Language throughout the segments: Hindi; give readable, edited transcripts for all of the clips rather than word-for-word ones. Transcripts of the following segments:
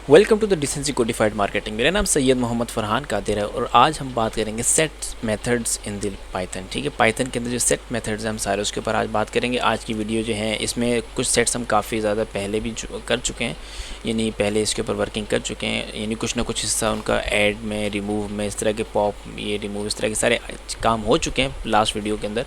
Welcome to the decency codified marketing. मेरा नाम सैयद मोहम्मद फरहान कादिर है और आज हम बात करेंगे set methods in the Python. ठीक है, पाइथन के अंदर जो सेट मेथड्स हैं हम सारे उसके ऊपर आज बात करेंगे। आज की वीडियो जो है इसमें कुछ सेट्स हम काफ़ी ज़्यादा पहले भी कर चुके हैं, यानी पहले इसके ऊपर वर्किंग कर चुके हैं, यानी कुछ ना कुछ हिस्सा उनका ऐड में, रिमूव में, इस तरह के पॉप, ये रिमूव, इस तरह के सारे काम हो चुके हैं लास्ट वीडियो के अंदर।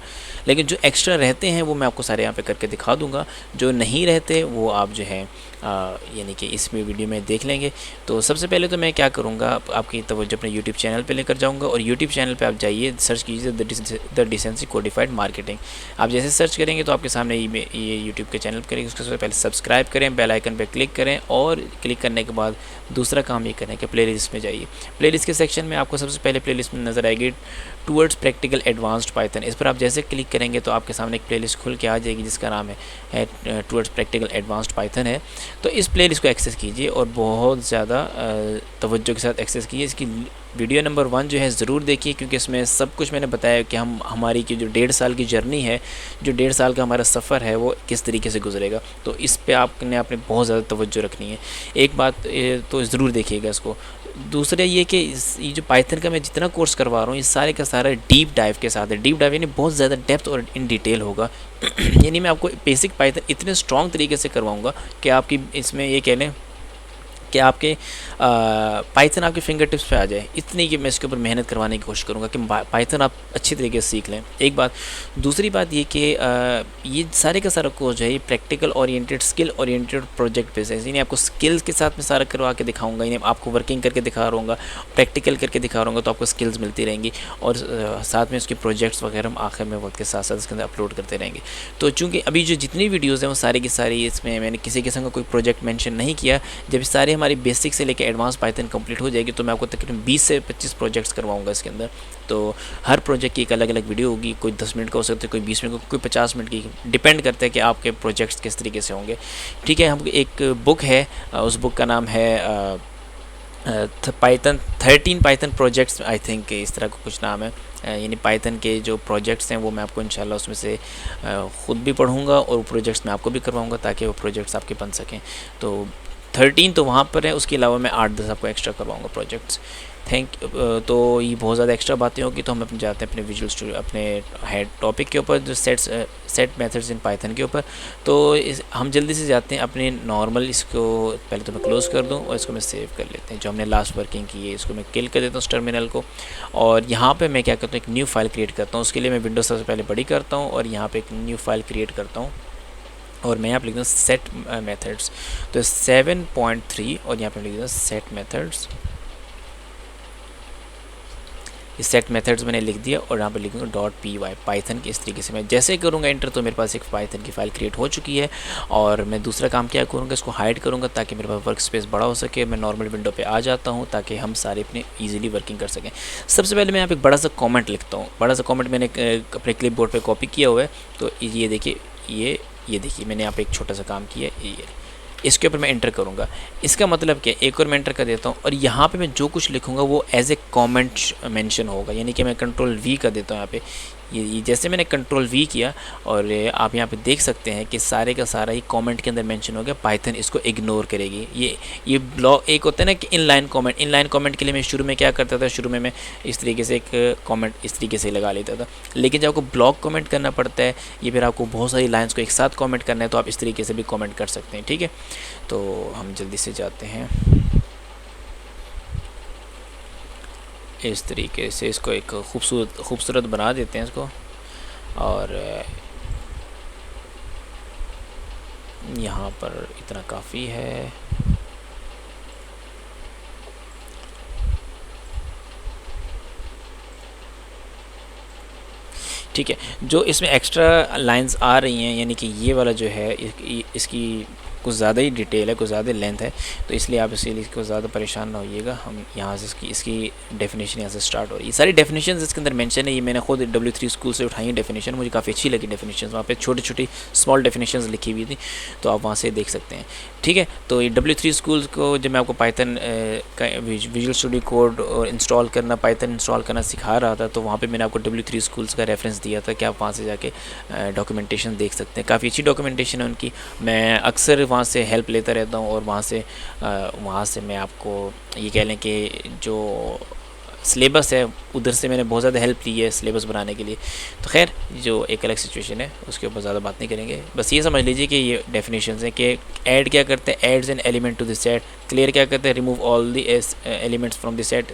लेकिन जो एक्स्ट्रा रहते हैं वो मैं आपको सारे यहाँ पे करके दिखा दूँगा। जो नहीं रहते वो आप जो है यानी कि इसमें वीडियो में देख लेंगे। तो सबसे पहले तो मैं क्या करूँगा, आपकी तवज्जो अपने यूट्यूब चैनल पे लेकर जाऊँगा और यूट्यूब चैनल पे आप जाइए, सर्च कीजिए द डिसेंसी कोडिफाइड मार्केटिंग। आप जैसे सर्च करेंगे तो आपके सामने ये यूट्यूब के चैनल करेंगे। उसके सबसे पहले सब्सक्राइब करें, बेल आइकन पे क्लिक करें और क्लिक करने के बाद दूसरा काम ये करें कि प्लेलिस्ट में जाइए। प्लेलिस्ट के सेक्शन में आपको सबसे पहले प्लेलिस्ट में नज़र आएगी टूवर्ड्स प्रैक्टिकल एडवांस्ड पाइथन। इस पर आप जैसे क्लिक करेंगे तो आपके सामने एक प्लेलिस्ट खुल के आ जाएगी जिसका नाम है टूवर्ड्स प्रैक्टिकल एडवांस्ड पाइथन है। तो इस प्लेलिस्ट को एक्सेस कीजिए और बहुत ज़्यादा तवज्जो के साथ एक्सेस कीजिए। इसकी वीडियो नंबर 1 जो है ज़रूर देखिए, क्योंकि इसमें सब कुछ मैंने बताया कि हमारी की जो 1.5 साल की जर्नी है, जो 1.5 साल का हमारा सफ़र है वो किस तरीके से गुजरेगा। तो इस पे आपने बहुत ज़्यादा तवज्जो रखनी है। एक बात तो ज़रूर देखिएगा इसको। दूसरा ये कि ये जो पाइथन का मैं जितना कोर्स करवा रहा हूँ ये सारे का सारा डीप डाइव के साथ है। डीप डाइव यानी बहुत ज़्यादा डेप्थ और इन डिटेल होगा। यानी मैं आपको बेसिक पाइथन इतने स्ट्रॉन्ग तरीके से करवाऊँगा कि आपकी इसमें ये कह लें कि आपके पाइथन आपके फिंगर टिप्स पे आ जाए। इतनी कि मैं इसके ऊपर मेहनत करवाने की कोशिश करूँगा कि पाइथन आप अच्छी तरीके से सीख लें। एक बात। दूसरी बात ये कि ये सारे का सारा कोर्स जो है ये practical oriented, skill oriented project base है। यानी आपको स्किल्स के साथ में सारा करवा के दिखाऊंगा, यानी आपको वर्किंग करके दिखा रहूँगा, प्रैक्टिकल करके दिखा रहूँगा, तो आपको स्किल्स मिलती रहेंगी और साथ में उसके प्रोजेक्ट्स वगैरह हम आखिर में वक्त के साथ साथ इसके अंदर अपलोड करते रहेंगे। तो चूँकि अभी जो जितनी वीडियोज़ हैं वो सारी की सारी इसमें मैंने किसी किस्म का कोई प्रोजेक्ट मैंशन नहीं किया। जब सारे हमारी बेसिक से लेकर एडवांस पाइथन कंप्लीट हो जाएगी तो मैं आपको तकरीबन 20 से 25 प्रोजेक्ट्स करवाऊंगा इसके अंदर। तो हर प्रोजेक्ट की एक अलग अलग वीडियो होगी, कोई 10 मिनट का हो सकता है, कोई 20 मिनट का, कोई 50 मिनट की, डिपेंड करता है कि आपके प्रोजेक्ट्स किस तरीके से होंगे। ठीक है, हम एक बुक है, उस बुक का नाम है Python 13 Python projects, I think इस तरह का कुछ नाम है। यानी पाइथन के जो प्रोजेक्ट्स हैं वो मैं आपको इंशाल्लाह उसमें से ख़ुद भी पढ़ूंगा और प्रोजेक्ट्स मैं आपको भी करवाऊंगा ताकि वो प्रोजेक्ट्स आपके बन सकें। तो 13 तो वहाँ पर है, उसके अलावा मैं 8-10 आपको एक्स्ट्रा करवाऊँगा प्रोजेक्ट्स। तो ये बहुत ज़्यादा एक्स्ट्रा बातें होगी। तो हम अपने जाते हैं अपने विजुअल स्टूडियो, अपने हेड टॉपिक के ऊपर, जो सेट मेथड्स इन पाइथन के ऊपर। तो हम जल्दी से जाते हैं अपने नॉर्मल, इसको पहले तो मैं क्लोज़ कर दूँ और इसको मैं सेव कर लेते हैं। जो हमने लास्ट वर्किंग की है इसको मैं किल कर देता हूँ उस टर्मिनल को। और यहाँ पर मैं क्या करता हूँ, एक न्यू फाइल क्रिएट करता हूँ। उसके लिए मैं विंडोज सबसे पहले बड़ी करता हूँ और यहाँ पर एक न्यू फाइल क्रिएट करता हूँ और मैं यहाँ पर लिखता हूँ सेट मेथड्स। तो 7.3 और यहाँ पर लिखता हूँ सेट मेथड्स। इस सेट मेथड्स मैंने लिख दिया और यहाँ पर लिखूँगा .py पाइथन की। इस तरीके से मैं जैसे करूँगा इंटर तो मेरे पास एक पाइथन की फ़ाइल क्रिएट हो चुकी है। और मैं दूसरा काम क्या करूँगा, इसको हाइड करूँगा ताकि मेरे पास वर्क स्पेस बड़ा हो सके। मैं नॉर्मल विंडो पे आ जाता हूँ ताकि हम सारे अपने ईजिली वर्किंग कर सकें। सबसे पहले मैं यहाँ पर एक बड़ा सा कॉमेंट लिखता हूँ। बड़ा सा कॉमेंट मैंने अपने क्लिप बोर्ड पर कॉपी किया हुआ है। तो ये देखिए, ये देखिए मैंने यहाँ पर एक छोटा सा काम किया है। ये इसके ऊपर मैं एंटर करूँगा। इसका मतलब क्या, एक और मैं एंटर कर देता हूँ और यहाँ पे मैं जो कुछ लिखूँगा वो एज ए कमेंट मेंशन होगा। यानी कि मैं कंट्रोल-V कर देता हूँ यहाँ पे। ये जैसे मैंने कंट्रोल-V किया और आप यहाँ पे देख सकते हैं कि सारे का सारा ही कमेंट के अंदर मेंशन हो गया। पाइथन इसको इग्नोर करेगी। ये ब्लॉक एक होता है ना कि इनलाइन कमेंट के लिए मैं शुरू में क्या करता था, शुरू में मैं इस तरीके से एक कमेंट इस तरीके से लगा लेता था। लेकिन जब आपको ब्लॉक कमेंट करना पड़ता है, ये फिर आपको बहुत सारी लाइन्स को एक साथ कमेंट करना है, तो आप इस तरीके से भी कमेंट कर सकते हैं। ठीक है, तो हम जल्दी से जाते हैं। इस तरीके से इसको एक खूबसूरत बना देते हैं इसको। और यहाँ पर इतना काफ़ी है। ठीक है, जो इसमें एक्स्ट्रा लाइंस आ रही हैं, यानी कि ये वाला जो है इसकी कुछ ज़्यादा ही डिटेल है, कुछ ज़्यादा लेंथ है, तो इसलिए आप इसलिए इसको ज़्यादा परेशान ना होइएगा। हम यहाँ से इसकी डेफिनेशन यहाँ से स्टार्ट हो रही है। सारी डेफिनेशन इसके अंदर मेंशन है। ये मैंने खुद W3 स्कूल से उठाई है डेफिनेशन, मुझे काफ़ी अच्छी लगी डेफिनेशन। वहाँ पे छोटी छोटी स्मॉल डेफिनेशन लिखी हुई थी, तो आप वहाँ से देख सकते हैं। ठीक है, तो ये W3 स्कूल को जब मैं आपको पाइथन का विजुअल स्टूडियो कोड इंस्टॉल करना, पाइथन इंस्टॉल करना सिखा रहा था, तो वहाँ पर मैंने आपको W3 स्कूल्स का रेफरेंस दिया था कि आप वहाँ से जाके डॉक्यूमेंटेशन देख सकते हैं। काफ़ी अच्छी डॉक्यूमेंटेशन है उनकी। मैं अक्सर वहाँ से हेल्प लेता रहता हूँ और वहाँ से मैं आपको ये कह लें कि जो सिलेबस है उधर से मैंने बहुत ज़्यादा हेल्प ली है सिलेबस बनाने के लिए। तो खैर जो एक अलग सिचुएशन है उसके ऊपर ज़्यादा बात नहीं करेंगे, बस ये समझ लीजिए कि ये डेफिनेशंस हैं कि ऐड क्या करते हैं, adds an element to the set, clear क्या करते हैं, remove all the elements from the set,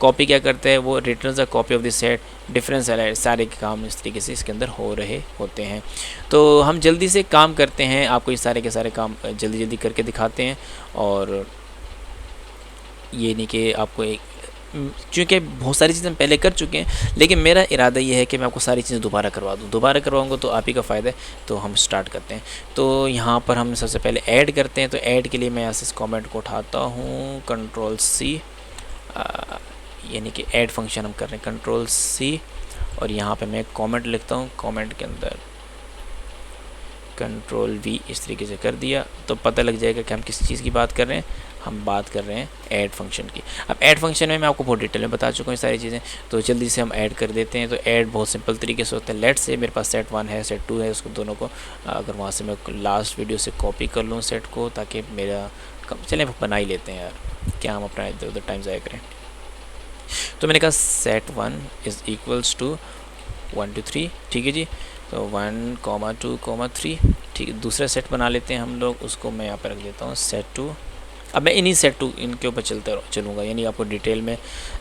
copy क्या करते हैं, वो returns a copy of the set, difference सारे काम इस तरीके से इसके अंदर हो रहे होते हैं। तो हम जल्दी से काम करते हैं, आपको ये सारे के सारे काम जल्दी जल्दी करके दिखाते हैं। और ये नहीं कि आपको एक, क्योंकि बहुत सारी चीज़ें हम पहले कर चुके हैं, लेकिन मेरा इरादा ये है कि मैं आपको सारी चीज़ें दोबारा करवा दूँ, दोबारा करवाऊँगा तो आप ही का फ़ायदा है। तो हम स्टार्ट करते हैं। तो यहाँ पर हम सबसे पहले ऐड करते हैं। तो ऐड के लिए मैं यहाँ से इस कमेंट को उठाता हूँ, Ctrl+C, यानी कि ऐड फंक्शन हम कर रहे हैं, Ctrl+C, और यहाँ पे मैं कमेंट लिखता हूँ, कमेंट के अंदर Ctrl+V इस तरीके से कर दिया तो पता लग जाएगा कि हम किस चीज़ की बात कर रहे हैं। हम बात कर रहे हैं ऐड फंक्शन की। अब ऐड फंक्शन में मैं आपको बहुत डिटेल में बता चुका हूँ सारी चीज़ें, तो जल्दी से हम ऐड कर देते हैं। तो ऐड बहुत सिंपल तरीके से होता है। लेट से मेरे पास सेट 1 है, सेट 2 है, उसको दोनों को अगर वहाँ से मैं लास्ट वीडियो से कॉपी कर लूँ सेट को, ताकि मेरा चलें बना ही लेते हैं यार, क्या हम अपना इधर उधर टाइम ज़ाया करें। तो मैंने कहा सेट 1 इज़ इक्वल्स टू 1 2 3, ठीक है जी। तो 1 2 3, ठीक है। दूसरा सेट बना लेते हैं हम लोग, उसको मैं यहाँ पर रख देता हूँ सेट 2। अब मैं इन्हीं सेट 2 इनके ऊपर चलूँगा, यानी आपको डिटेल में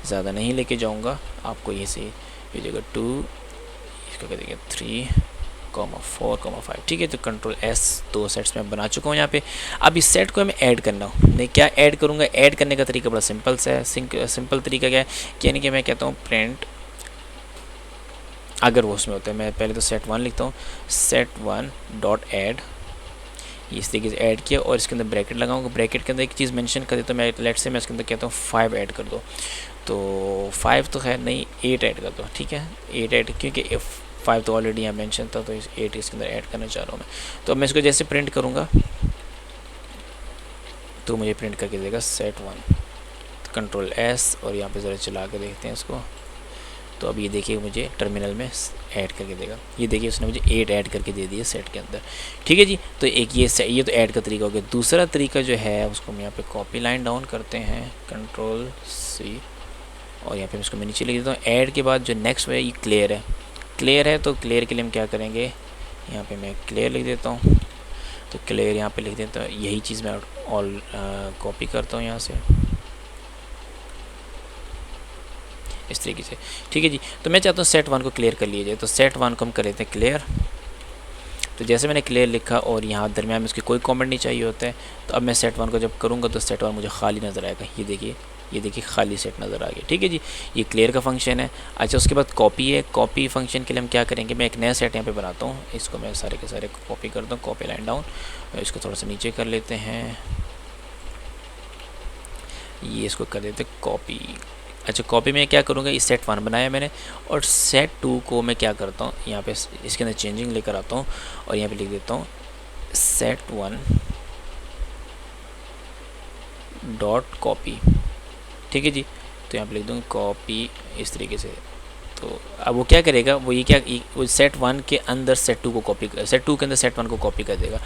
ज़्यादा नहीं लेके जाऊँगा। आपको ये से ये जगह 2, इसको कह देंगे 3, 4, 5, ठीक है। तो Ctrl+S 2 सेट्स में बना चुका हूँ यहाँ पे। अब इस सेट को हमें ऐड करना हो, मैं क्या ऐड करूँगा, ऐड करने का तरीका बड़ा सिंपल सा है। सिंपल तरीका क्या है, यानी कि मैं कहता हूँ प्रिंट, अगर वो उसमें होता है, मैं पहले तो सेट 1 लिखता हूँ, सेट 1 डॉट ऐड, इस तरीके से ऐड किया और इसके अंदर ब्रैकेट लगाऊंगा। ब्रैकेट के अंदर एक चीज़ मेंशन कर देता हूँ मैं, लेट से मैं इसके अंदर कहता हूँ 5 ऐड कर दो। तो 5 तो खैर नहीं, 8 ऐड कर दो, ठीक है। 8 ऐड, क्योंकि 5 तो ऑलरेडी यहाँ मेंशन था, तो 8 इसके अंदर ऐड करना चाह रहा हूँ मैं। तो अब मैं इसको जैसे प्रिंट करूँगा तो मुझे प्रिंट करके देगा सेट 1। तो Ctrl+S और यहाँ पर ज़रा चला के देखते हैं इसको। तो अब ये देखिए मुझे टर्मिनल में ऐड करके देगा। ये देखिए उसने मुझे 8 ऐड करके दे दिए सेट के अंदर, ठीक है जी। तो एक ये तो ऐड का तरीका हो गया। दूसरा तरीका जो है उसको हम यहाँ पे कॉपी लाइन डाउन करते हैं, Ctrl+C, और यहाँ पे इसको मैं नीचे लिख देता हूँ। ऐड के बाद जो नेक्स्ट है ये क्लियर है, क्लियर है। तो क्लियर के लिए हम क्या करेंगे, यहाँ पर मैं क्लियर लिख देता हूँ। तो क्लियर यहाँ पर लिख देता हूँ, यही चीज़ मैं ऑल कॉपी करता हूँ यहाँ से इस तरीके से, ठीक है जी। तो मैं चाहता हूँ सेट 1 को क्लियर कर लिया जाए। तो सेट 1 को हम कर लेते हैं क्लियर। तो जैसे मैंने क्लियर लिखा और यहाँ दरमियान में उसके कोई कमेंट नहीं चाहिए होता है, तो अब मैं सेट 1 को जब करूँगा तो सेट 1 मुझे खाली नज़र आएगा। ये देखिए खाली सेट नज़र आ गया, ठीक है जी। ये क्लियर का फंक्शन है। अच्छा, उसके बाद कॉपी है। कॉपी फंक्शन के लिए हम क्या करेंगे, मैं एक नया सेट यहाँ पे बनाता हूँ, इसको मैं सारे के सारे कॉपी करता हूँ, कॉपी लाइन डाउन, इसको थोड़ा सा नीचे कर लेते हैं, ये इसको कर देते कॉपी। अच्छा, कॉपी में क्या करूँगा, इस सेट 1 बनाया मैंने, और सेट 2 को मैं क्या करता हूँ, यहाँ पे इसके अंदर चेंजिंग लेकर आता हूँ और यहाँ पे लिख देता हूँ सेट 1 डॉट कॉपी, ठीक है जी। तो यहाँ पे लिख दूँगा कॉपी इस तरीके से। तो अब वो क्या करेगा, वो सेट 1 के अंदर सेट 2 को कॉपी कर, सेट 2 के अंदर सेट 1 को कॉपी कर देगा।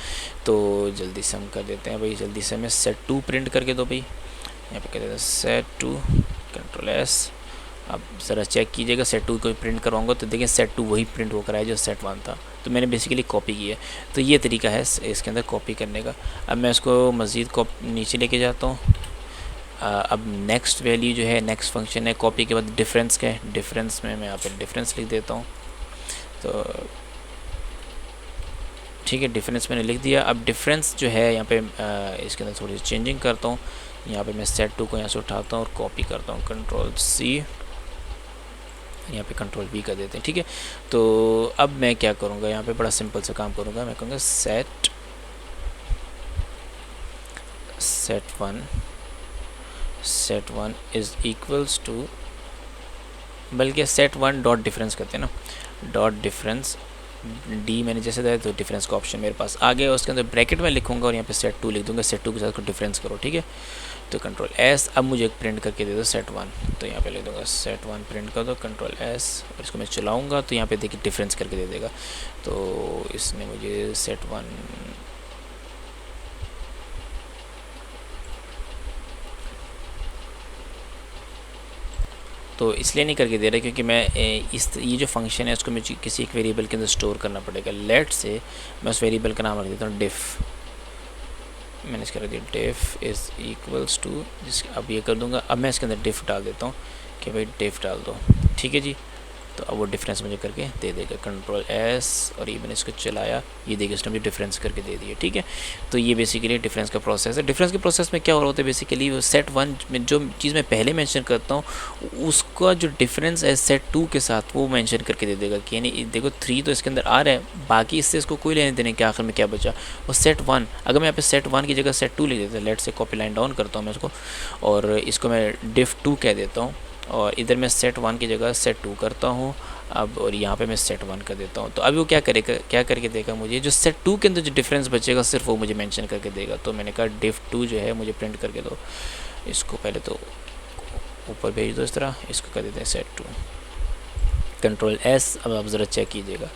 तो जल्दी से हम कर देते हैं भाई, जल्दी से हमें सेट 2 प्रिंट करके दो भाई। यहाँ पे कह देते हैं सेट 2, Ctrl+S। अब ज़रा चेक कीजिएगा, सेट 2 को प्रिंट करवाऊंगा तो देखिए सेट 2 वही प्रिंट होकर आया जो सेट 1 था। तो मैंने बेसिकली कॉपी की है। तो ये तरीका है इसके अंदर कॉपी करने का। अब मैं इसको मज़ीद नीचे लेके जाता हूँ। अब नेक्स्ट वैल्यू जो है, नेक्स्ट फंक्शन है कॉपी के बाद डिफरेंस का है। डिफरेंस में मैं यहाँ पर डिफरेंस लिख देता हूँ। तो ठीक है, डिफरेंस मैंने लिख दिया। अब डिफरेंस जो है यहाँ पे इसके अंदर थोड़ी सी चेंजिंग करता हूँ। यहाँ पे मैं सेट 2 को यहाँ से उठाता हूँ और कॉपी करता हूँ, Ctrl+C, यहाँ पे Ctrl+V कर देते हैं, ठीक है। तो अब मैं क्या करूँगा, यहाँ पे बड़ा सिंपल सा काम करूँगा। मैं कहूँगा सेट 1 इज़ इक्वल्स टू, बल्कि सेट 1 डॉट डिफरेंस करते हैं ना, डॉट डिफरेंस डी मैंने जैसे दिया तो डिफरेंस का ऑप्शन मेरे पास आ गया। उसके अंदर ब्रैकेट में लिखूंगा और यहाँ पे सेट 2 लिख दूंगा, सेट 2 के साथ को डिफरेंस करो, ठीक है। तो Ctrl+S, अब मुझे प्रिंट करके दे दो सेट 1। तो यहाँ पे लिख दूंगा सेट 1 प्रिंट कर दो, Ctrl+S, और इसको मैं चलाऊँगा तो यहाँ पे देखिए डिफरेंस करके दे देगा। तो इसने मुझे सेट 1 तो इसलिए नहीं करके दे रहा क्योंकि मैं ये जो फंक्शन है उसको मुझे किसी एक वेरिएबल के अंदर स्टोर करना पड़ेगा। लेट से मैं उस वेरिएबल का नाम रख देता हूँ डिफ। मैंने इसका रख दिया डिफ इज़ इक्वल्स टू जिस, अब ये कर दूंगा। अब मैं इसके अंदर डिफ डाल देता हूँ कि भाई डिफ डाल दो, ठीक है जी। तो अब वो डिफरेंस मुझे करके दे देगा। कंट्रोल एस और ये मैंने इसको चलाया, ये देखिए उसने मुझे डिफरेंस करके दे दिया, ठीक है। तो ये बेसिकली डिफरेंस का प्रोसेस है। डिफरेंस के प्रोसेस में क्या हो रहा होता है बेसिकली, वो सेट वन में जो चीज़ मैं पहले मेंशन करता हूँ उसका जो डिफरेंस है सेट टू के साथ वो मेंशन करके दे देगा कि यानी देखो 3 तो इसके अंदर आ रहा है, बाकी इससे इसको कोई लेने देने के आखिर में क्या बचा वो सेट वन। अगर मैं यहाँ पे सेट वन की जगह सेट टू लिख देता हूँ, लेट से कॉपी लाइन डाउन करता हूँ मैं इसको और इसको मैं डिफ टू कह देता हूँ और इधर मैं सेट वन की जगह सेट टू करता हूँ अब, और यहाँ पे मैं सेट वन कर देता हूँ। तो अभी वो क्या करेगा, क्या करके देगा मुझे जो सेट टू के अंदर जो डिफरेंस बचेगा सिर्फ वो मुझे मेंशन करके देगा। तो मैंने कहा डिफ टू जो है मुझे प्रिंट करके दो। इसको पहले तो ऊपर भेज दो इस तरह, इसको कर देते हैं सेट टू। Control S. अब आप ज़रा चेक कीजिएगा,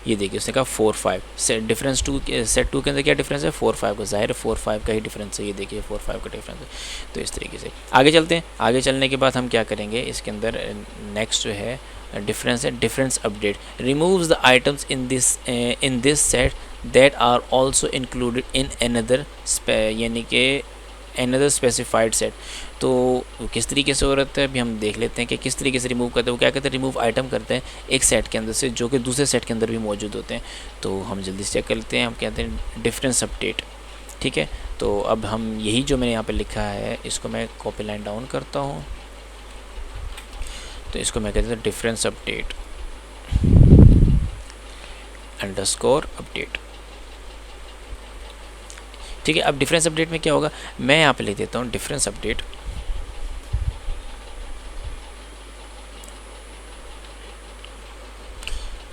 ये देखिए उसने कहा 4-5 set difference to set two के अंदर क्या डिफरेंस है 4-5 का, ज़ाहिर है 4-5 का ही डिफरेंस है। ये देखिए 4-5 का डिफरेंस है। तो इस तरीके से आगे चलते हैं। आगे चलने के बाद हम क्या करेंगे, इसके अंदर नेक्स्ट जो है डिफरेंस है difference update. Removes the items in this set that are also included in another, यानी कि अनदर स्पेसिफाइड सेट। तो किस तरीके से हो रहा है अभी हम देख लेते हैं कि किस तरीके से रिमूव करते हैं। वो क्या कहते हैं, रिमूव आइटम करते हैं एक सेट के अंदर से जो कि दूसरे सेट के अंदर भी मौजूद होते हैं। तो हम जल्दी से चेक कर लेते हैं। हम कहते हैं डिफरेंस अपडेट, ठीक है। तो अब हम यही जो मैंने यहाँ पे लिखा है इसको मैं कॉपी लाइन डाउन करता हूँ, तो इसको मैं कहते हैं डिफरेंस अपडेट अंडरस्कोर अपडेट, ठीक है। अब डिफरेंस अपडेट में क्या होगा, मैं यहाँ पे लिख देता हूँ डिफरेंस अपडेट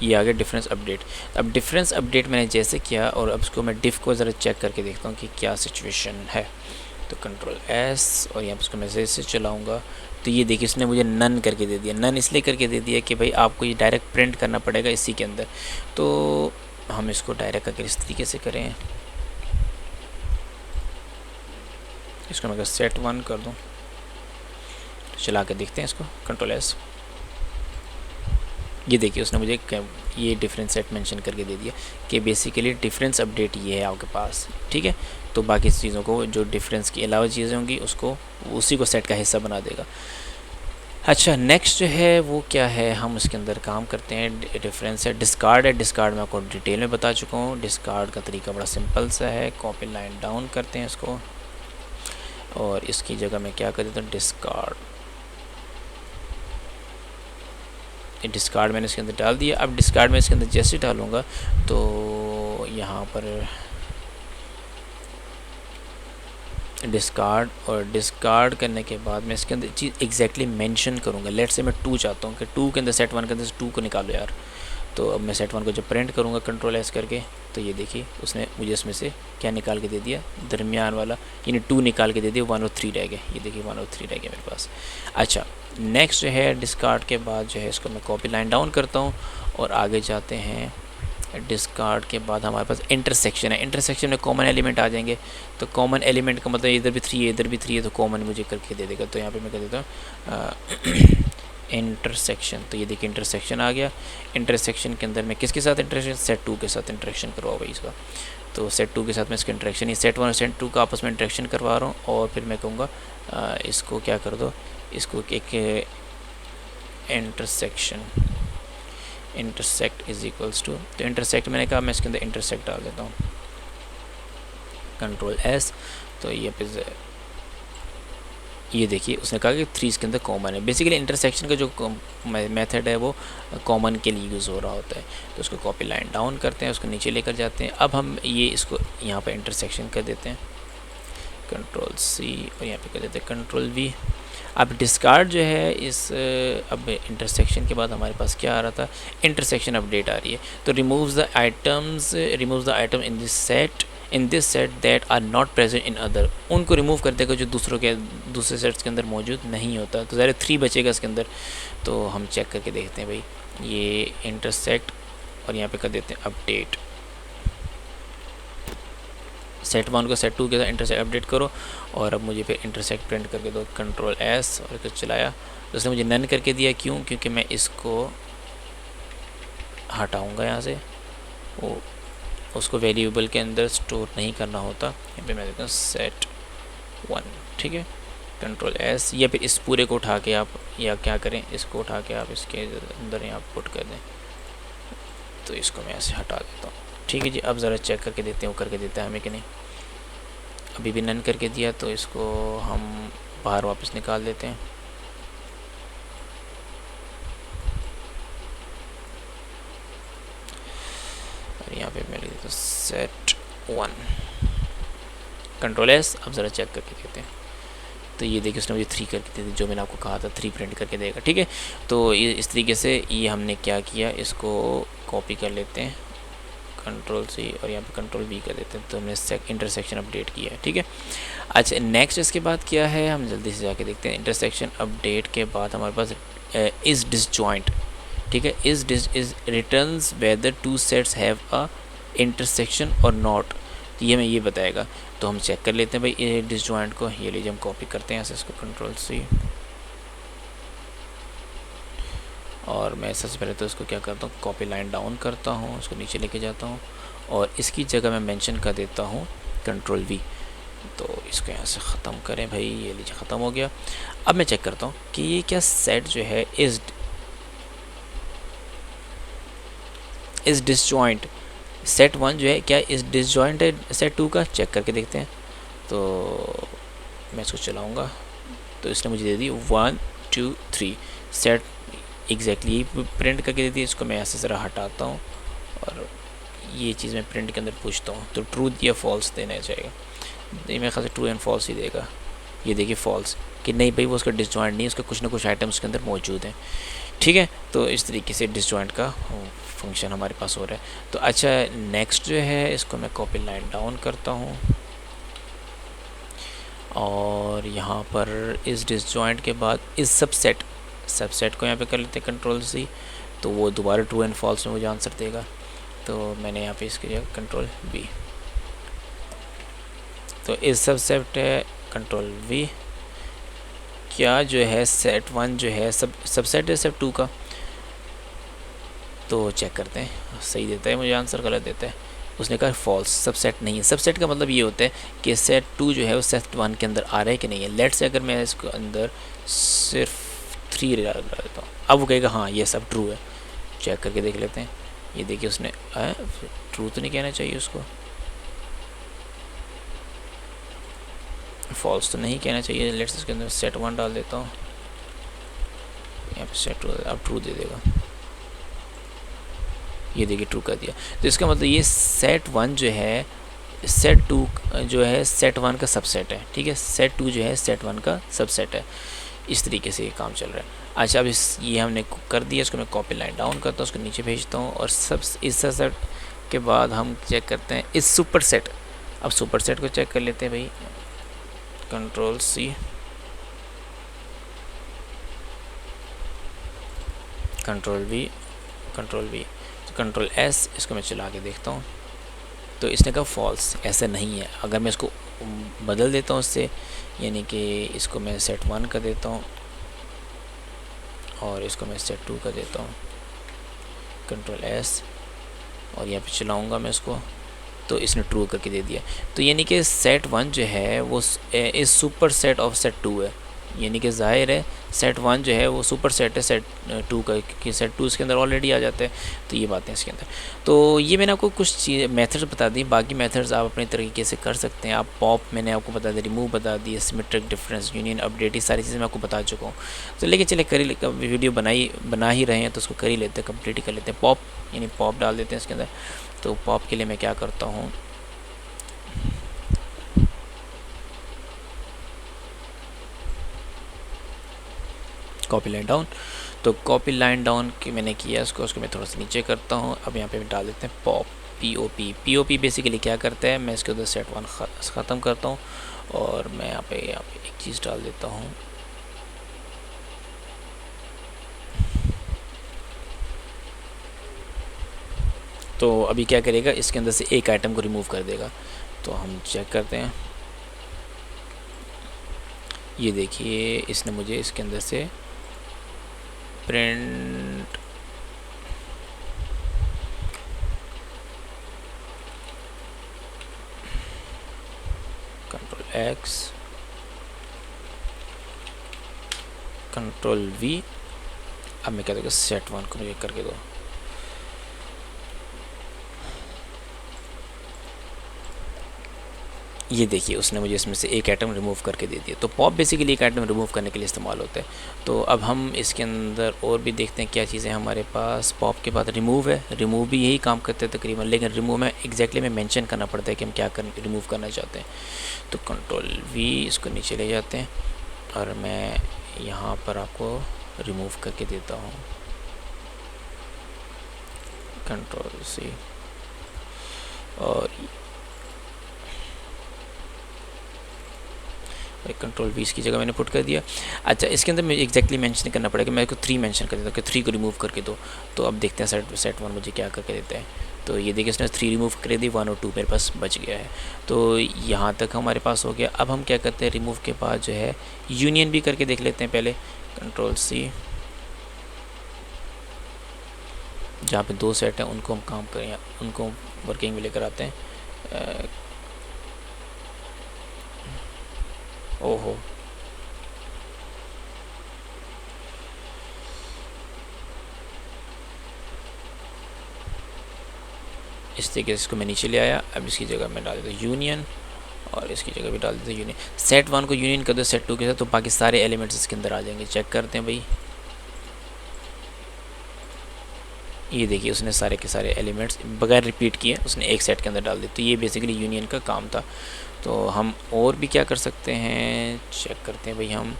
ये आ गया डिफरेंस अपडेट। अब डिफरेंस अपडेट मैंने जैसे किया और अब इसको मैं डिफ को ज़रा चेक करके देखता हूँ कि क्या सिचुएशन है। तो कंट्रोल एस और यहाँ पर इसको मैसेज से चलाऊँगा तो ये देखिए इसने मुझे नन करके दे दिया। नन इसलिए करके दे दिया कि भाई आपको ये डायरेक्ट प्रिंट करना पड़ेगा इसी के अंदर। तो हम इसको डायरेक्ट अगर इस तरीके से करें, इसको मैं अगर सेट वन कर दूँ तो चला के देखते हैं इसको। कंट्रोल एस, ये देखिए उसने मुझे ये डिफरेंस सेट मेंशन करके दे दिया कि बेसिकली डिफरेंस अपडेट ये है आपके पास, ठीक है। तो बाकी चीज़ों को जो डिफरेंस के अलावा चीज़ें होंगी उसको उसी को सेट का हिस्सा बना देगा। अच्छा नेक्स्ट जो है वो क्या है, हम उसके अंदर काम करते हैं। डिफरेंस है डिस्कार्ड है। डिस्कार्ड मैं आपको डिटेल में बता चुका हूँ। डिस्कार्ड का तरीका बड़ा सिंपल सा है। कॉपी लाइन डाउन करते हैं इसको और इसकी जगह मैं क्या कर देता हूँ डिस्कार्ड। डिस्कार्ड मैंने इसके अंदर डाल दिया। अब डिस्कार्ड में इसके अंदर जैसे डालूँगा तो यहाँ पर डिस्कार्ड और डिस्कार्ड करने के बाद मैं इसके अंदर चीज़ एग्जैक्टली मेंशन करूँगा। लेट से मैं 2 चाहता हूँ कि 2 के अंदर सेट वन के अंदर से 2 को निकालो यार। तो अब मैं सेट वन को जब प्रिंट करूँगा कंट्रोल एस करके तो ये देखिए उसने मुझे इसमें से क्या निकाल के दे दिया, दरमियान वाला, यानी 2 निकाल के दे दिया, 103 रह गया। ये देखिए 103 रह गया मेरे पास। अच्छा नेक्स्ट जो है डिस्कार्ड के बाद जो है इसको मैं कॉपी लाइन डाउन करता हूँ और आगे जाते हैं। डिस्कार्ड के बाद हमारे पास इंटरसेक्शन है। इंटरसेक्शन में कॉमन एलिमेंट आ जाएंगे। तो कॉमन एलिमेंट का मतलब इधर भी 3 है इधर भी 3 है तो कॉमन मुझे करके दे देगा। तो यहाँ पे मैं कर देता हूँ इंटरसेक्शन। तो ये देखिए इंटरसेक्शन आ गया। इंटरसेक्शन के अंदर मैं किसके साथ इंटरेक्शन, सेट 2 के साथ इंटरेक्शन करवाओ भाई इसका। तो सेट 2 के साथ मैं इसका इंटरेक्शन ही सेट 1 और सेट 2 का आपस में इंटरेक्शन करवा रहा हूँ। और फिर मैं कहूँगा इसको क्या कर दो, इसको एक intersection intersect is equals to, तो इंटरसेक्ट मैंने कहा मैं इसके अंदर इंटरसेक्ट डाल देता हूँ कंट्रोल एस। तो ये देखिए उसने कहा कि 3 इसके अंदर कॉमन है। बेसिकली इंटरसेक्शन का जो मेथड है वो कॉमन के लिए यूज़ हो रहा होता है। तो उसको कॉपी लाइन डाउन करते हैं, उसको नीचे लेकर जाते हैं। अब हम ये इसको यहाँ पर इंटरसेक्शन कर देते हैं कंट्रोल सी और यहाँ पे कर देते हैं कंट्रोल वी। अब डिस्कार्ड जो है इस अब इंटरसेक्शन के बाद हमारे पास क्या आ रहा था, इंटरसेक्शन अपडेट आ रही है। तो removes the item in this set that are not present in other, उनको रिमूव कर देगा जो दूसरे सेट्स के अंदर मौजूद नहीं होता। तो ज़रा 3 बचेगा इसके अंदर। तो हम चेक करके देखते हैं भाई ये इंटरसेक्ट और यहाँ पे कर देते हैं अपडेट। सेट 1 को सेट 2 के साथ इंटरसेक्ट अपडेट करो। और अब मुझे फिर इंटरसेक्ट प्रिंट करके दो, कंट्रोल एस, और इसको चलाया तो उसने मुझे नन करके दिया। क्यों? क्योंकि मैं इसको हटाऊँगा यहाँ से, वो उसको वेरिएबल के अंदर स्टोर नहीं करना होता। यहाँ पे मैं देता हूँ सेट 1, ठीक है, कंट्रोल एस, या फिर इस पूरे को उठा के आप, या क्या करें, इसको उठा के आप इसके अंदर यहाँ पुट कर दें। तो इसको मैं ऐसे हटा देता हूँ, ठीक है जी। अब ज़रा चेक करके देते हैं वो करके देता है हमें कि नहीं। अभी भी नन करके दिया, तो इसको हम बाहर वापस निकाल देते हैं। और यहाँ पे मैं लिख देता हूँ सेट 1, कंट्रोल एस। अब ज़रा चेक करके देते हैं। तो ये देखिए उसने मुझे 3 करके दे दी, जो मैंने आपको कहा था 3 प्रिंट करके देगा, ठीक है। तो ये इस तरीके से ये हमने क्या किया, इसको कॉपी कर लेते हैं, कंट्रोल सी, और यहाँ पे कंट्रोल वी कर देते हैं। तो हमने इंटरसेक्शन अपडेट किया है, ठीक है। अच्छा, नेक्स्ट इसके बाद क्या है, हम जल्दी से जाके देखते हैं। इंटरसेक्शन अपडेट के बाद हमारे पास इज़ डिसजॉइंट, ठीक है। Is returns weather two sets have a intersection और नॉट, तो ये मैं ये बताएगा। तो हम चेक कर लेते हैं भाई ये डिसजॉइंट को। ये लीजिए हम कॉपी करते हैं ऐसे, इसको कंट्रोल सी, और मैं सबसे पहले तो इसको क्या करता हूँ, कॉपी लाइन डाउन करता हूँ, उसको नीचे लेके जाता हूँ, और इसकी जगह मैं मेंशन कर देता हूँ कंट्रोल वी। तो इसको यहाँ से ख़त्म करें भाई, ये लीजिए ख़त्म हो गया। अब मैं चेक करता हूँ कि ये क्या सेट जो है इज़ डिसजॉइंट, सेट 1 जो है क्या इस डिसजॉइंट है सेट 2 का, चेक करके देखते हैं। तो मैं इसको चलाऊँगा, तो इसने मुझे दे दी 1 2 3 सेट एग्जैक्टली प्रिंट करके दे दी। इसको मैं ऐसे ज़रा हटाता हूँ, और ये चीज़ मैं प्रिंट के अंदर पूछता हूँ, तो ट्रू या फॉल्स देना चाहिए। ये मेरे ख्याल से ट्रू एंड फॉल्स ही देगा। ये देखिए फॉल्स, कि नहीं भाई वो उसका डिसजॉइंट नहीं है, उसका कुछ ना कुछ आइटम्स के अंदर मौजूद हैं, ठीक है। तो इस तरीके से डिसजॉइंट का फंक्शन हमारे पास हो रहा है। तो अच्छा, नेक्स्ट जो है इसको मैं कॉपी लाइन डाउन करता हूँ, और यहाँ पर इस डिसजॉइंट के बाद इस सबसेट को यहाँ पे कर लेते हैं कंट्रोल सी। तो वो दोबारा ट्रू एंड फॉल्स में मुझे आंसर देगा। तो मैंने यहाँ पे इसके जगह कंट्रोल वी, तो इस सबसेट है कंट्रोल वी, क्या जो है सेट 1 जो है सबसेट है सेट 2 का। तो चेक करते हैं, सही देता है मुझे आंसर, गलत देता है। उसने कहा फॉल्स, सबसेट नहीं है। सबसेट का मतलब ये होता है कि सेट 2 जो है वो सेट 1 के अंदर आ रहा है कि नहीं है। लेट्स से अगर मैं इसको अंदर सिर्फ 3 डाल देता हूँ, अब वो कहेगा हाँ ये सब ट्रू है। चेक करके देख लेते हैं। ये देखिए उसने ट्रू तो नहीं कहना चाहिए, उसको फॉल्स तो नहीं कहना चाहिए। लेट्स इसके अंदर सेट 1 डाल देता हूँ, यहाँ पे सेट 2, अब ट्रू दे देगा। ये देखिए ट्रू कर दिया। तो इसका मतलब ये सेट 1 जो है सेट 2 जो है सेट 1 का सबसेट है, ठीक है। सेट 2 जो है सेट 1 का सबसेट है। इस तरीके से ये काम चल रहा है। अच्छा, अब ये हमने कर दिया, इसको मैं कॉपी लाइन डाउन करता हूँ, उसको नीचे भेजता हूँ, और इस सबसेट के बाद हम चेक करते हैं इस सुपर सेट। अब सुपर सेट को चेक कर लेते हैं भाई, control C, control V, control S, इसको मैं चला के देखता हूँ। तो इसने कहा फॉल्स, ऐसा नहीं है। अगर मैं इसको बदल देता हूँ इससे, यानी कि इसको मैं सेट 1 कर देता हूँ, और इसको मैं सेट 2 कर देता हूँ, कंट्रोल एस, और यहाँ पे चलाऊँगा मैं इसको, तो इसने ट्रू करके दे दिया। तो यानी कि सेट 1 जो है वो इस सुपर सेट ऑफ सेट 2 है। यानी कि ज़ाहिर है सेट 1 जो है वो सुपर सेट है सेट 2 का, कि सेट 2 इसके अंदर ऑलरेडी आ जाता है। तो ये बातें इसके अंदर। तो ये मैंने आपको कुछ चीज़ मेथड्स बता दी, बाकी मेथड्स आप अपने तरीके से कर सकते हैं। आप पॉप मैंने आपको बता दी, रिमूव बता दी, सिमेट्रिक डिफरेंस, यूनियन, अपडेट, ये सारी चीज़ें मैं आपको बता चुका हूँ। तो लेकिन चले वीडियो बना ही रहे हैं तो उसको कर ही लेते हैं, कंप्लीट ही कर लेते हैं। पॉप यानी पॉप डाल देते हैं इसके अंदर। तो पॉप के लिए मैं क्या करता हूँ, कॉपी लाइन डाउन। तो कॉपी लाइन डाउन की मैंने किया उसको मैं थोड़ा सा नीचे करता हूँ। अब यहाँ पे डाल देते हैं पॉप, पी बेसिकली क्या करता है, मैं इसके उधर सेट 1 ख़त्म करता हूँ, और मैं यहाँ पे एक चीज़ डाल देता हूँ, तो अभी क्या करेगा, इसके अंदर से एक आइटम को रिमूव कर देगा। तो हम चेक करते हैं। ये देखिए इसने मुझे इसके अंदर से print control x control we, अब मैं कह दूँगा सेट 1 को मुझे करके दो। ये देखिए उसने मुझे इसमें से एक आइटम रिमूव करके दे दिया। तो पॉप बेसिकली एक आइटम रिमूव करने के लिए इस्तेमाल होता है। तो अब हम इसके अंदर और भी देखते हैं क्या चीज़ें हमारे पास। पॉप के बाद रिमूव है, रिमूव भी यही काम करते हैं तकरीबन, लेकिन रिमूव में एग्जैक्टली में मेंशन करना पड़ता है कि हम क्या रिमूव करना चाहते हैं। तो कंट्रोल वी, इसको नीचे ले जाते हैं और मैं यहाँ पर आपको रिमूव करके देता हूँ, कंट्रोल सी, और कंट्रोल 20 की जगह मैंने पुट कर दिया। अच्छा, इसके अंदर मुझे एग्जैक्टली मेंशन करना पड़ेगा, मेरे को 3 मेंशन कर देता हूँ कि 3 को रिमूव करके दो। तो अब देखते हैं सेट 1 मुझे क्या करके देता है। तो ये देखिए इसने 3 रिमूव कर दी, 1 और 2 मेरे पास बच गया है। तो यहाँ तक हमारे पास हो गया। अब हम क्या करते हैं, रिमूव के बाद जो है यूनियन भी करके देख लेते हैं पहले। कंट्रोल सी, जहाँ पे 2 सेट हैं उनको हम काम करें, उनको वर्किंग में लेकर आते हैं। ओहो, इस तरीके से इसको मैं नीचे ले आया। अब इसकी जगह मैं डाल देता हूँ यूनियन, और इसकी जगह भी डाल देते हैं यूनियन। सेट 1 को यूनियन कर दो सेट 2 के साथ, तो बाकी सारे एलिमेंट्स इसके अंदर आ जाएंगे। चेक करते हैं भाई, ये देखिए उसने सारे के सारे एलिमेंट्स बगैर रिपीट किए उसने एक सेट के अंदर डाल दिए। तो ये बेसिकली यूनियन का काम था। तो हम और भी क्या कर सकते हैं, चेक करते हैं भाई। हम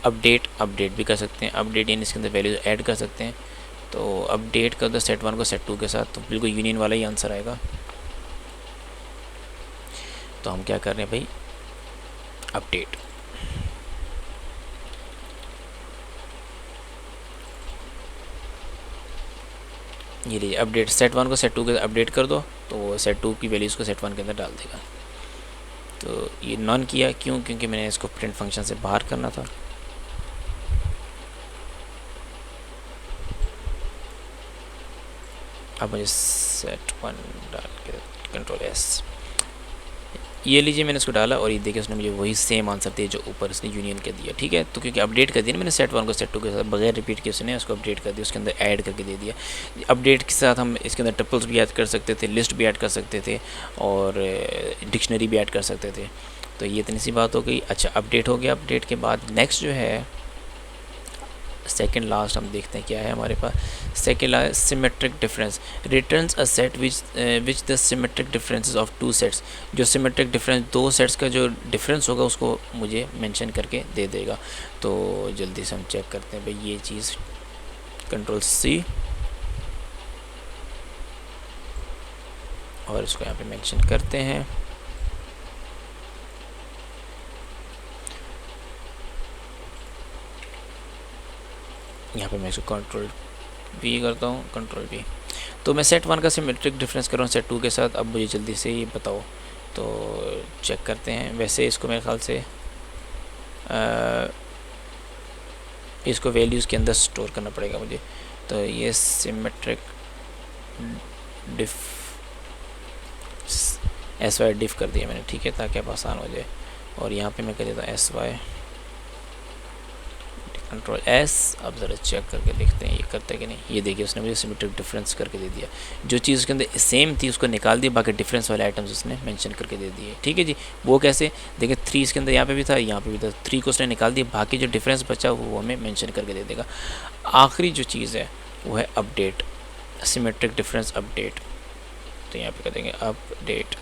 अपडेट भी कर सकते हैं। अपडेट यानी इसके अंदर वैल्यू ऐड कर सकते हैं। तो अपडेट कर दो सेट 1 को सेट 2 के साथ, तो बिल्कुल यूनियन वाला ही आंसर आएगा। तो हम क्या कर रहे हैं भाई, अपडेट। ये लीजिए अपडेट, सेट 1 को सेट 2 के अपडेट कर दो, तो वो सेट 2 की वैल्यूज़ को सेट 1 के अंदर डाल देगा। तो ये नॉन किया क्यों, क्योंकि मैंने इसको प्रिंट फंक्शन से बाहर करना था। अब मुझे सेट 1 डाल के कंट्रोल एस, ये लीजिए मैंने इसको डाला और ये देखिए उसने मुझे वही सेम आंसर दिया जो ऊपर इसने यूनियन के दिया। ठीक है, तो क्योंकि अपडेट कर दिया ना मैंने सेट 1 को सेट 2 के साथ, बगैर रिपीट किए उसने उसको अपडेट कर दिया, उसके अंदर ऐड करके दे दिया। अपडेट के साथ हम इसके अंदर टपल्स भी ऐड कर सकते थे, लिस्ट भी ऐड कर सकते थे, और डिक्शनरी भी ऐड कर सकते थे। तो ये इतनी सी बात हो गई। अच्छा, अपडेट हो गया। अपडेट के बाद नेक्स्ट जो है सेकेंड लास्ट हम देखते हैं क्या है हमारे पास। Second last symmetric difference, returns a set which the symmetric differences of 2 sets. जो सिमेट्रिक डिफरेंस 2 सेट्स का जो डिफरेंस होगा उसको मुझे मेंशन करके दे देगा। तो जल्दी से हम चेक करते हैं भाई ये चीज़। कंट्रोल सी, और इसको यहाँ पे मेंशन करते हैं। यहाँ पे मैं इसको कंट्रोल वी करता हूँ, कंट्रोल वी। तो मैं सेट 1 का सिमेट्रिक डिफरेंस कर रहा हूँ सेट 2 के साथ। अब मुझे जल्दी से ये बताओ, तो चेक करते हैं। वैसे इसको मेरे ख्याल से इसको वैल्यूज़ के अंदर स्टोर करना पड़ेगा मुझे। तो ये सिमेट्रिक डिफ एस वाई डिफ कर दिया मैंने, ठीक है, ताकि आप आसान हो जाए। और यहाँ पे मैं कर देता हूँ एस वाई कंट्रोल एस। अब ज़रा चेक करके देखते हैं ये करता है कि नहीं। ये देखिए उसने मुझे सिमेट्रिक डिफरेंस करके दे दिया। जो चीज़ उसके अंदर सेम थी उसको निकाल दिया, बाकी डिफरेंस वाले आइटम्स उसने मेंशन करके दे दिए। ठीक है जी, वो कैसे देखिए, 3 इसके अंदर यहाँ पे भी था, यहाँ पे भी था, 3 को उसने निकाल दिया, बाकी जो डिफरेंस बचा वो हमें मेंशन करके दे देगा। आखिरी जो चीज़ है वो है अपडेट, सिमेट्रिक डिफरेंस अपडेट। तो यहाँ पे कर देंगे अपडेट।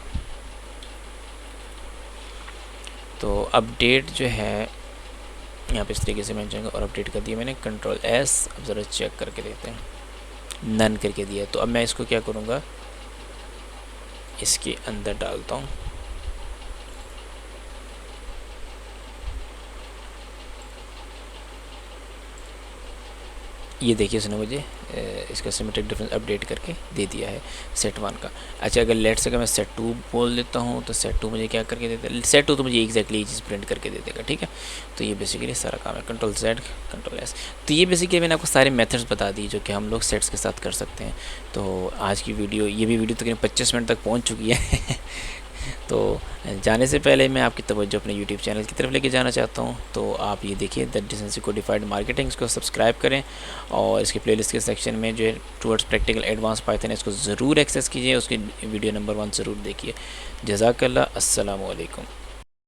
तो अपडेट जो है यहाँ पे इस तरीके से मेंशन और अपडेट कर दिया मैंने, कंट्रोल एस। अब ज़रा चेक करके देखते हैं, नन करके दिया। तो अब मैं इसको क्या करूँगा, इसके अंदर डालता हूँ। ये देखिए उसने मुझे इसका सिमेट्रिक डिफरेंस अपडेट करके दे दिया है सेट 1 का। अच्छा, अगर लेट से अगर मैं सेट 2 बोल देता हूँ तो सेट 2 मुझे क्या करके देता है, सेट 2 तो मुझे एग्जैक्टली ये चीज़ प्रिंट करके दे देगा। ठीक है, तो ये बेसिकली सारा काम है, कंट्रोल Z कंट्रोल S। तो ये बेसिकली मैंने आपको सारे मेथड्स बता दी जो कि हम लोग सेट्स के साथ कर सकते हैं। तो आज की वीडियो, ये भी वीडियो तकरीबन 25 मिनट तक पहुँच चुकी है तो जाने से पहले मैं आपकी तवज्जो अपने यूट्यूब चैनल की तरफ लेके जाना चाहता हूँ। तो आप ये देखिए द डिसेंसी कोडिफाइड मार्केटिंग, इसको सब्सक्राइब करें और इसके प्लेलिस्ट के सेक्शन में जो है टुवर्ड्स प्रैक्टिकल एडवांस पाइथन है इसको ज़रूर एक्सेस कीजिए, उसकी वीडियो नंबर 1 ज़रूर देखिए। जज़ाकल्लाह, अस्सलामु अलैकुम।